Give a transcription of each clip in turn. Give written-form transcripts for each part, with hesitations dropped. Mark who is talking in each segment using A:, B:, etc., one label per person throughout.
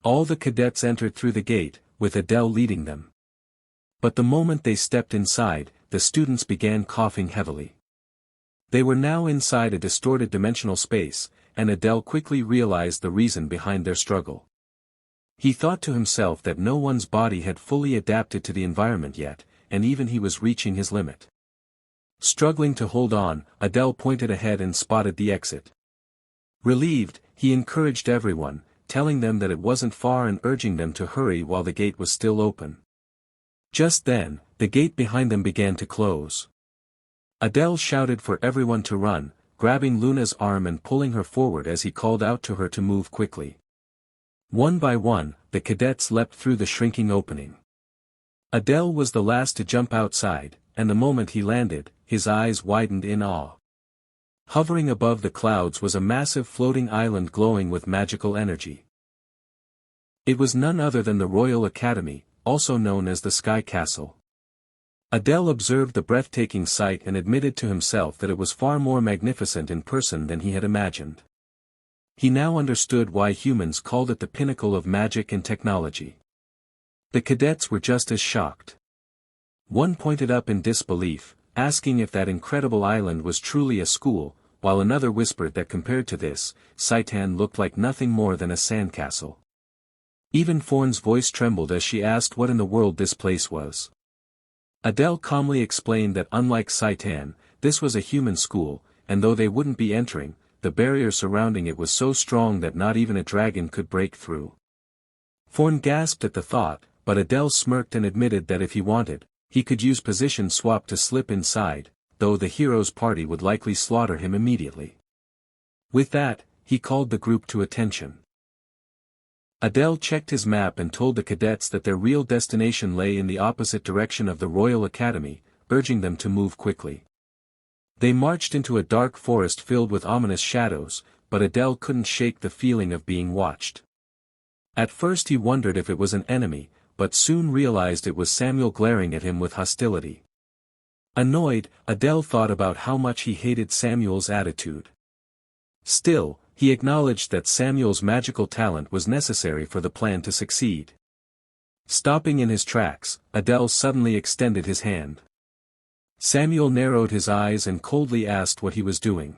A: All the cadets entered through the gate, with Adele leading them. But the moment they stepped inside, the students began coughing heavily. They were now inside a distorted dimensional space, and Adele quickly realized the reason behind their struggle. He thought to himself that no one's body had fully adapted to the environment yet, and even he was reaching his limit. Struggling to hold on, Adele pointed ahead and spotted the exit. Relieved, he encouraged everyone, telling them that it wasn't far and urging them to hurry while the gate was still open. Just then, the gate behind them began to close. Adele shouted for everyone to run, grabbing Luna's arm and pulling her forward as he called out to her to move quickly. One by one, the cadets leapt through the shrinking opening. Adele was the last to jump outside, and the moment he landed, his eyes widened in awe. Hovering above the clouds was a massive floating island glowing with magical energy. It was none other than the Royal Academy, also known as the Sky Castle. Adele observed the breathtaking sight and admitted to himself that it was far more magnificent in person than he had imagined. He now understood why humans called it the pinnacle of magic and technology. The cadets were just as shocked. One pointed up in disbelief, asking if that incredible island was truly a school, while another whispered that compared to this, Saitan looked like nothing more than a sandcastle. Even Fawn's voice trembled as she asked what in the world this place was. Adele calmly explained that unlike Saitan, this was a human school, and though they wouldn't be entering, the barrier surrounding it was so strong that not even a dragon could break through. Fawn gasped at the thought, but Adele smirked and admitted that if he wanted, he could use position swap to slip inside, though the hero's party would likely slaughter him immediately. With that, he called the group to attention. Adele checked his map and told the cadets that their real destination lay in the opposite direction of the Royal Academy, urging them to move quickly. They marched into a dark forest filled with ominous shadows, but Adele couldn't shake the feeling of being watched. At first he wondered if it was an enemy, but soon realized it was Samuel glaring at him with hostility. Annoyed, Adele thought about how much he hated Samuel's attitude. Still, he acknowledged that Samuel's magical talent was necessary for the plan to succeed. Stopping in his tracks, Adele suddenly extended his hand. Samuel narrowed his eyes and coldly asked what he was doing.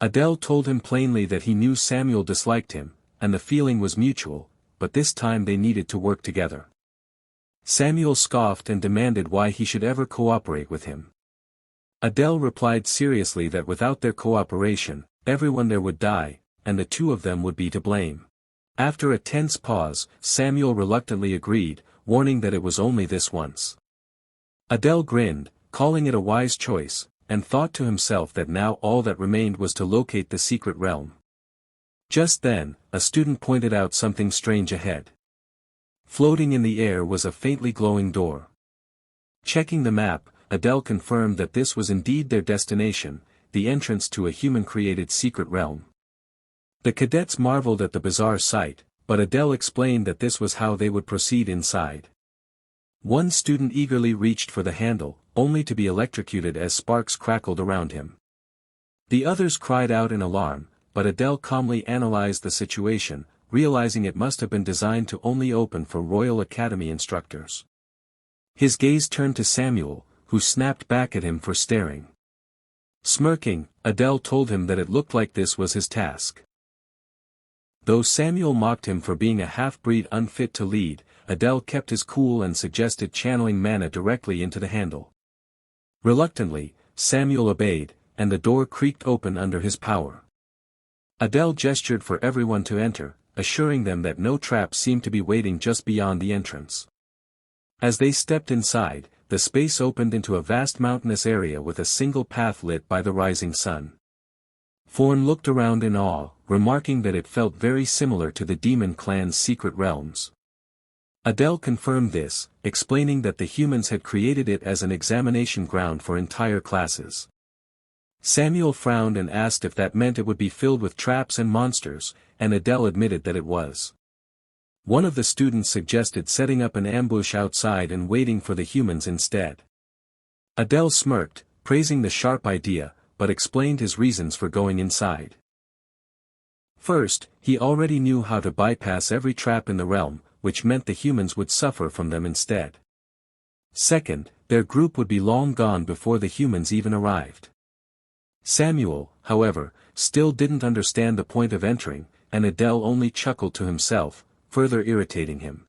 A: Adele told him plainly that he knew Samuel disliked him, and the feeling was mutual, but this time they needed to work together. Samuel scoffed and demanded why he should ever cooperate with him. Adele replied seriously that without their cooperation, everyone there would die, and the two of them would be to blame. After a tense pause, Samuel reluctantly agreed, warning that it was only this once. Adele grinned, calling it a wise choice, and thought to himself that now all that remained was to locate the secret realm. Just then, a student pointed out something strange ahead. Floating in the air was a faintly glowing door. Checking the map, Adele confirmed that this was indeed their destination, the entrance to a human-created secret realm. The cadets marveled at the bizarre sight, but Adele explained that this was how they would proceed inside. One student eagerly reached for the handle, only to be electrocuted as sparks crackled around him. The others cried out in alarm, but Adele calmly analyzed the situation, realizing it must have been designed to only open for Royal Academy instructors. His gaze turned to Samuel, who snapped back at him for staring. Smirking, Adele told him that it looked like this was his task. Though Samuel mocked him for being a half-breed unfit to lead, Adele kept his cool and suggested channeling mana directly into the handle. Reluctantly, Samuel obeyed, and the door creaked open under his power. Adele gestured for everyone to enter, assuring them that no trap seemed to be waiting just beyond the entrance. As they stepped inside, the space opened into a vast mountainous area with a single path lit by the rising sun. Fawn looked around in awe, remarking that it felt very similar to the demon clan's secret realms. Adele confirmed this, explaining that the humans had created it as an examination ground for entire classes. Samuel frowned and asked if that meant it would be filled with traps and monsters, and Adele admitted that it was. One of the students suggested setting up an ambush outside and waiting for the humans instead. Adele smirked, praising the sharp idea, but explained his reasons for going inside. First, he already knew how to bypass every trap in the realm, which meant the humans would suffer from them instead. Second, their group would be long gone before the humans even arrived. Samuel, however, still didn't understand the point of entering, and Adele only chuckled to himself, further irritating him.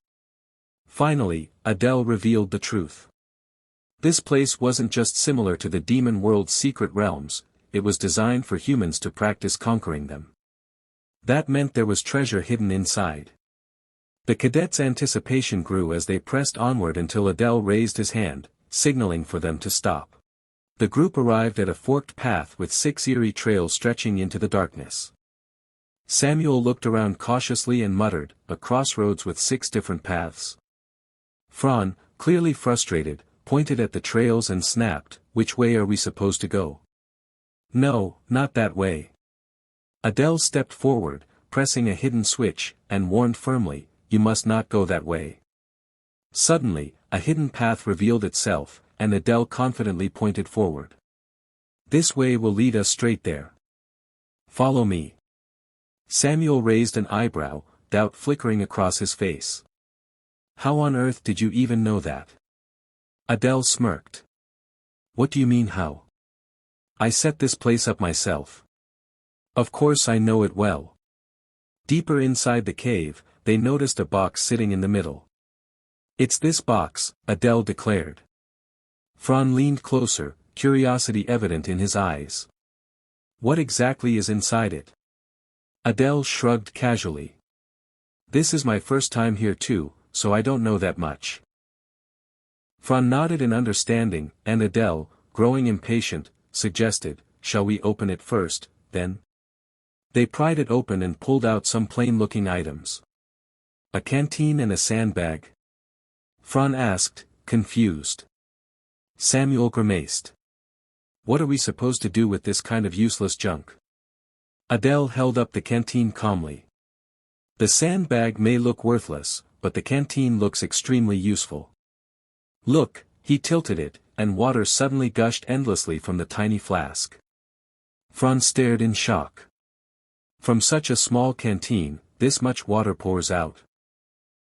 A: Finally, Adele revealed the truth. This place wasn't just similar to the demon world's secret realms, it was designed for humans to practice conquering them. That meant there was treasure hidden inside. The cadets' anticipation grew as they pressed onward until Adele raised his hand, signaling for them to stop. The group arrived at a forked path with 6 eerie trails stretching into the darkness. Samuel looked around cautiously and muttered, "A crossroads with 6 different paths." Fran, clearly frustrated, pointed at the trails and snapped, "Which way are we supposed to go?" "No, not that way." Adele stepped forward, pressing a hidden switch, and warned firmly, "You must not go that way." Suddenly, a hidden path revealed itself, and Adele confidently pointed forward. "This way will lead us straight there. Follow me." Samuel raised an eyebrow, doubt flickering across his face. "How on earth did you even know that?" Adele smirked. "What do you mean how? I set this place up myself. Of course I know it well." Deeper inside the cave, they noticed a box sitting in the middle. "It's this box," Adele declared. Fran leaned closer, curiosity evident in his eyes. "What exactly is inside it?" Adele shrugged casually. "This is my first time here too, so I don't know that much." Fran nodded in understanding, and Adele, growing impatient, suggested, "Shall we open it first, then?" They pried it open and pulled out some plain-looking items. "A canteen and a sandbag?" Fran asked, confused. Samuel grimaced. "What are we supposed to do with this kind of useless junk?" Adele held up the canteen calmly. "The sandbag may look worthless, but the canteen looks extremely useful. Look," he tilted it, and water suddenly gushed endlessly from the tiny flask. Fran stared in shock. From such a small canteen, this much water pours out.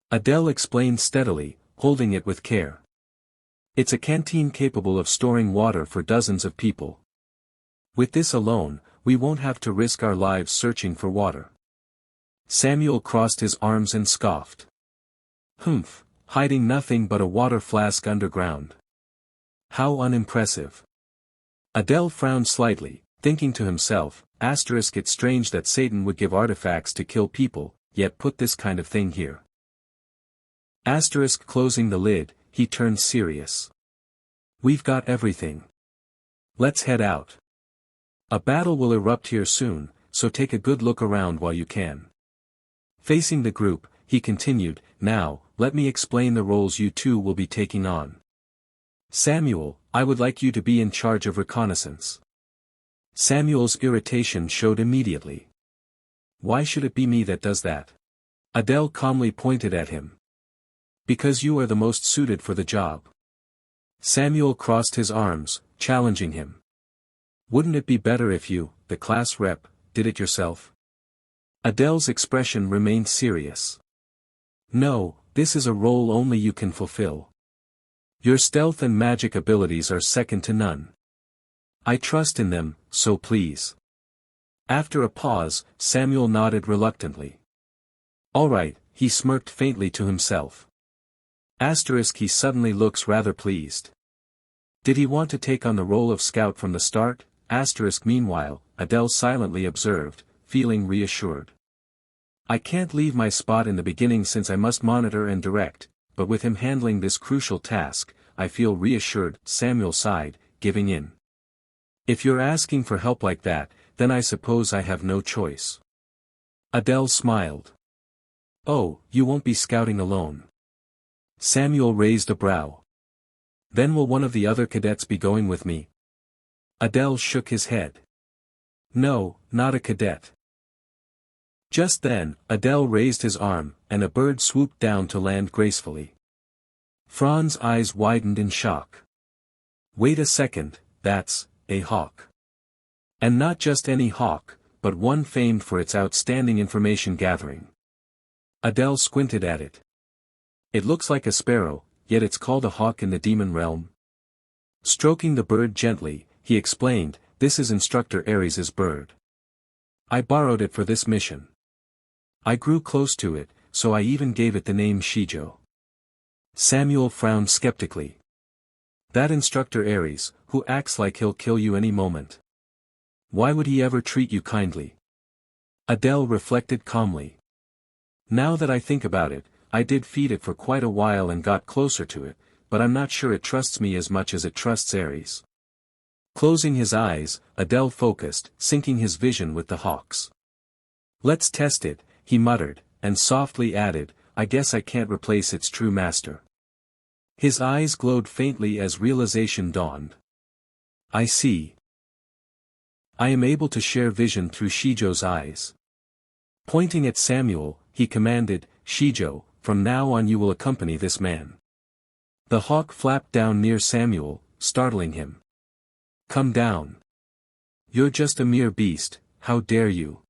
A: Adele explained steadily, holding it with care. "It's a canteen capable of storing water for dozens of people. With this alone, we won't have to risk our lives searching for water." Samuel crossed his arms and scoffed. "Humph, hiding nothing but a water flask underground. How unimpressive." Adele frowned slightly, thinking to himself, "It's strange that Satan would give artifacts to kill people, yet put this kind of thing here." Closing the lid, he turned serious. "We've got everything. Let's head out. A battle will erupt here soon, so take a good look around while you can." Facing the group, he continued, "Now, let me explain the roles you two will be taking on. Samuel, I would like you to be in charge of reconnaissance." Samuel's irritation showed immediately. "Why should it be me that does that?" Adele calmly pointed at him. "Because you are the most suited for the job." Samuel crossed his arms, challenging him. "Wouldn't it be better if you, the class rep, did it yourself?" Adele's expression remained serious. "No, this is a role only you can fulfill. Your stealth and magic abilities are second to none. I trust in them, so please." After a pause, Samuel nodded reluctantly. "All right," he smirked faintly to himself. He suddenly looks rather pleased. Did he want to take on the role of scout from the start? Meanwhile, Adele silently observed, feeling reassured. "I can't leave my spot in the beginning since I must monitor and direct, but with him handling this crucial task, I feel reassured." Samuel sighed, giving in. "If you're asking for help like that, then I suppose I have no choice." Adele smiled. "Oh, you won't be scouting alone?" Samuel raised a brow. "Then will one of the other cadets be going with me?" Adele shook his head. "No, not a cadet." Just then, Adele raised his arm, and a bird swooped down to land gracefully. Fran's eyes widened in shock. "Wait a second, that's a hawk. And not just any hawk, but one famed for its outstanding information gathering. Adele squinted at it. It looks like a sparrow, yet it's called a hawk in the demon realm. Stroking the bird gently, he explained, this is Instructor Aries' bird. I borrowed it for this mission. I grew close to it, so I even gave it the name Shijo. Samuel frowned skeptically. That Instructor Aries, who acts like he'll kill you any moment. Why would he ever treat you kindly? Adele reflected calmly. Now that I think about it, I did feed it for quite a while and got closer to it, but I'm not sure it trusts me as much as it trusts Aries. Closing his eyes, Adele focused, syncing his vision with the hawk's. Let's test it, he muttered, and softly added, I guess I can't replace its true master. His eyes glowed faintly as realization dawned. I see. I am able to share vision through Shijo's eyes. Pointing at Samuel, he commanded, Shijo, from now on you will accompany this man. The hawk flapped down near Samuel, startling him. Come down. You're just a mere beast, how dare you?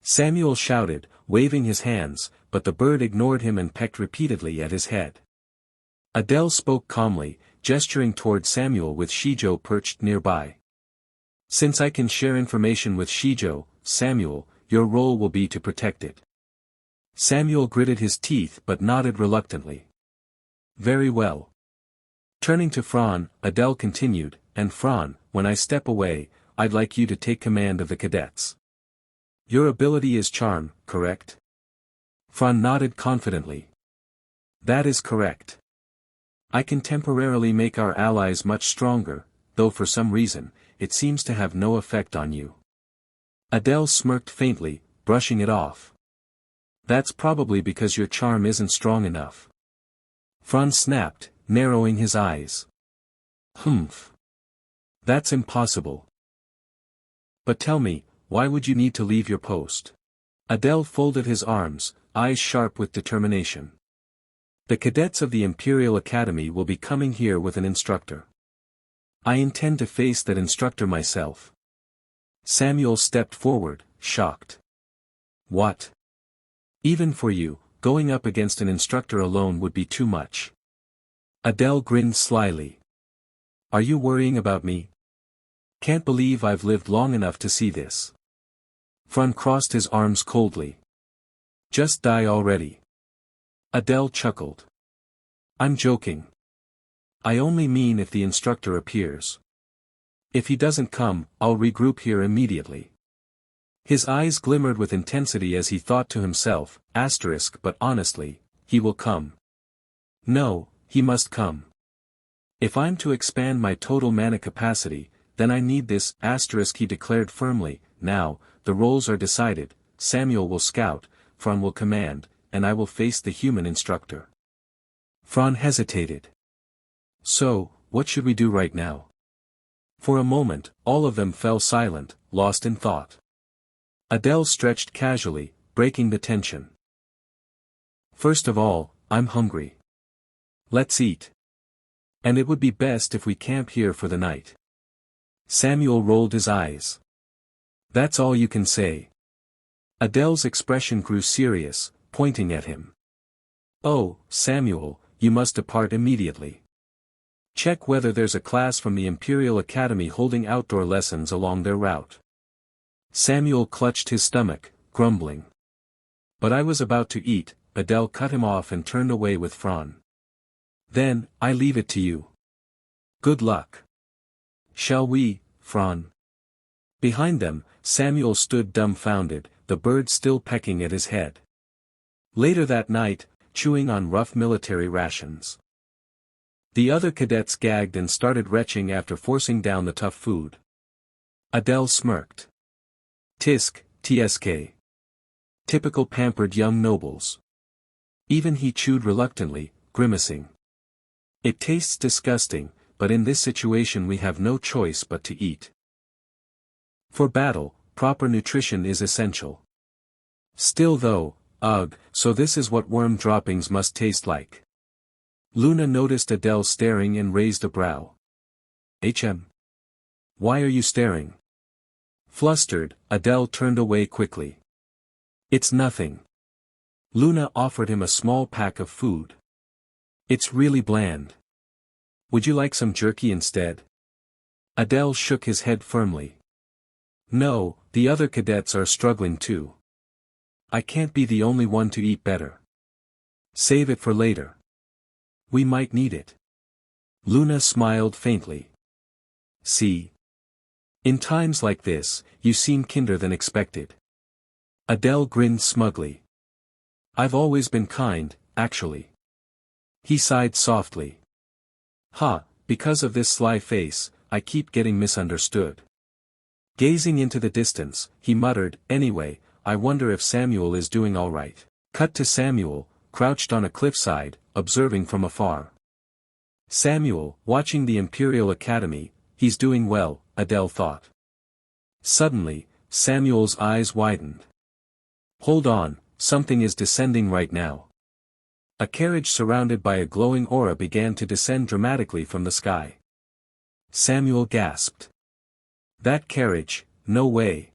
A: Samuel shouted, waving his hands, but the bird ignored him and pecked repeatedly at his head. Adele spoke calmly, gesturing toward Samuel with Shijo perched nearby. Since I can share information with Shijo, Samuel, your role will be to protect it. Samuel gritted his teeth but nodded reluctantly. Very well. Turning to Fran, Adele continued, and Fran, when I step away, I'd like you to take command of the cadets. Your ability is charm, correct? Fran nodded confidently. That is correct. I can temporarily make our allies much stronger, though for some reason, it seems to have no effect on you. Adele smirked faintly, brushing it off. That's probably because your charm isn't strong enough. Fran snapped, narrowing his eyes. Humph. That's impossible. But tell me, why would you need to leave your post? Adele folded his arms, eyes sharp with determination. The cadets of the Imperial Academy will be coming here with an instructor. I intend to face that instructor myself. Samuel stepped forward, shocked. What? Even for you, going up against an instructor alone would be too much. Adele grinned slyly. Are you worrying about me? Can't believe I've lived long enough to see this. Fran crossed his arms coldly. Just die already. Adele chuckled. I'm joking. I only mean if the instructor appears. If he doesn't come, I'll regroup here immediately. His eyes glimmered with intensity as he thought to himself, but honestly, he will come. No, he must come. If I'm to expand my total mana capacity, then I need this, he declared firmly. Now, the roles are decided, Samuel will scout, Fran will command, and I will face the human instructor. Fran hesitated. So, what should we do right now? For a moment, all of them fell silent, lost in thought. Adele stretched casually, breaking the tension. First of all, I'm hungry. Let's eat. And it would be best if we camp here for the night. Samuel rolled his eyes. That's all you can say. Adele's expression grew serious, pointing at him. Oh, Samuel, you must depart immediately. Check whether there's a class from the Imperial Academy holding outdoor lessons along their route. Samuel clutched his stomach, grumbling. But I was about to eat, Adele cut him off and turned away with Fran. Then, I leave it to you. Good luck. Shall we, Fran? Behind them, Samuel stood dumbfounded, the bird still pecking at his head. Later that night, chewing on rough military rations. The other cadets gagged and started retching after forcing down the tough food. Adele smirked. Tisk, tsk. Typical pampered young nobles. Even he chewed reluctantly, grimacing. It tastes disgusting, but in this situation we have no choice but to eat. For battle, proper nutrition is essential. Still though, ugh, so this is what worm droppings must taste like. Luna noticed Adele staring and raised a brow. Why are you staring? Flustered, Adele turned away quickly. It's nothing. Luna offered him a small pack of food. It's really bland. Would you like some jerky instead? Adele shook his head firmly. No, the other cadets are struggling too. I can't be the only one to eat better. Save it for later. We might need it. Luna smiled faintly. See? In times like this, you seem kinder than expected. Adele grinned smugly. I've always been kind, actually. He sighed softly. Because of this sly face, I keep getting misunderstood. Gazing into the distance, he muttered, anyway, I wonder if Samuel is doing all right. Cut to Samuel, crouched on a cliffside, observing from afar. Samuel, watching the Imperial Academy, he's doing well, Adele thought. Suddenly, Samuel's eyes widened. Hold on, something is descending right now. A carriage surrounded by a glowing aura began to descend dramatically from the sky. Samuel gasped. That carriage, no way.